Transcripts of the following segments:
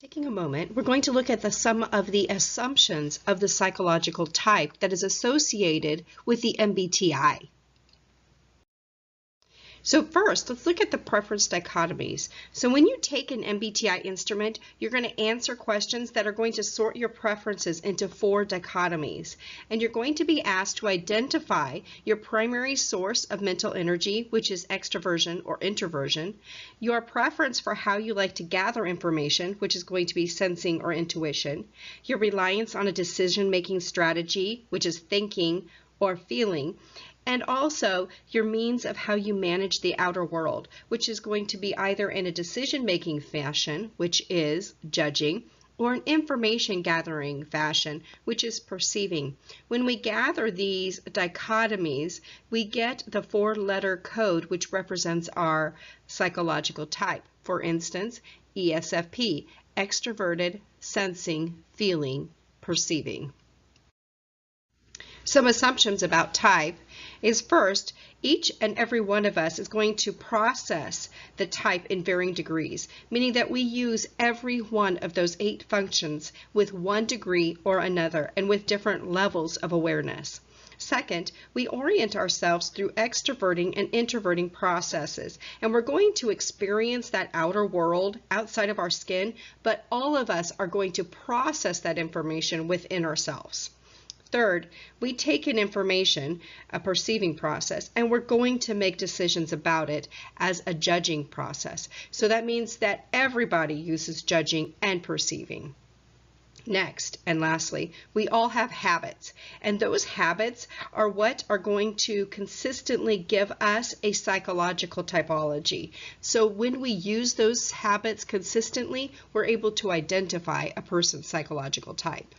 Taking a moment, we're going to look at some of the assumptions of the psychological type that is associated with the MBTI. So first, let's look at the preference dichotomies. So when you take an MBTI instrument, you're going to answer questions that are going to sort your preferences into 4 dichotomies. And you're going to be asked to identify your primary source of mental energy, which is extroversion or introversion, your preference for how you like to gather information, which is going to be sensing or intuition, your reliance on a decision-making strategy, which is thinking or feeling, and also your means of how you manage the outer world, which is going to be either in a decision-making fashion, which is judging, or an information-gathering fashion, which is perceiving. When we gather these dichotomies, we get the 4-letter code, which represents our psychological type. For instance, ESFP, extroverted, sensing, feeling, perceiving. Some assumptions about type is first, each and every one of us is going to process the type in varying degrees, meaning that we use every one of those 8 functions with 1 degree or another and with different levels of awareness. Second, we orient ourselves through extroverting and introverting processes, and we're going to experience that outer world outside of our skin, but all of us are going to process that information within ourselves. Third, we take in information, a perceiving process, and we're going to make decisions about it as a judging process. So that means that everybody uses judging and perceiving. Next, and lastly, we all have habits, and those habits are what are going to consistently give us a psychological typology. So when we use those habits consistently, we're able to identify a person's psychological type.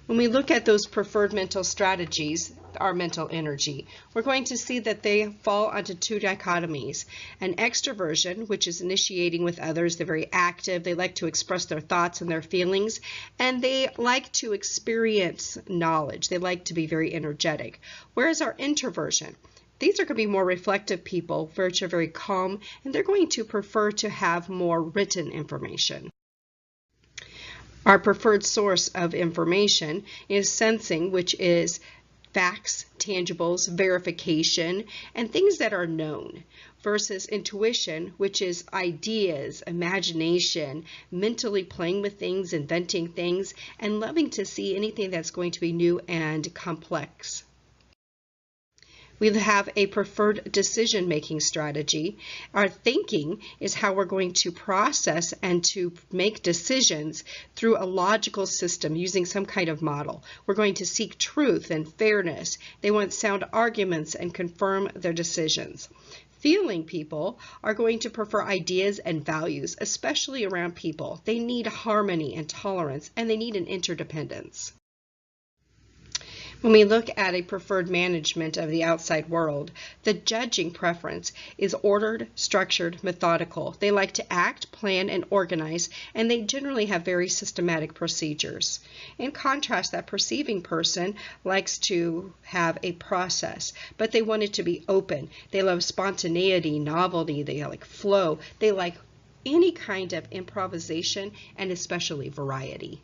When we look at those preferred mental strategies, our mental energy, we're going to see that they fall onto 2 dichotomies. An extroversion, which is initiating with others, they're very active, they like to express their thoughts and their feelings, and they like to experience knowledge. They like to be very energetic. Whereas our introversion, these are going to be more reflective people, which are very calm, and they're going to prefer to have more written information. Our preferred source of information is sensing, which is facts, tangibles, verification, and things that are known, versus intuition, which is ideas, imagination, mentally playing with things, inventing things, and loving to see anything that's going to be new and complex. We have a preferred decision-making strategy. Our thinking is how we're going to process and to make decisions through a logical system using some kind of model. We're going to seek truth and fairness. They want sound arguments and confirm their decisions. Feeling people are going to prefer ideas and values, especially around people. They need harmony and tolerance, and they need an interdependence. When we look at a preferred management of the outside world, the judging preference is ordered, structured, methodical. They like to act, plan, and organize, and they generally have very systematic procedures. In contrast, that perceiving person likes to have a process, but they want it to be open. They love spontaneity, novelty, they like flow, they like any kind of improvisation, and especially variety.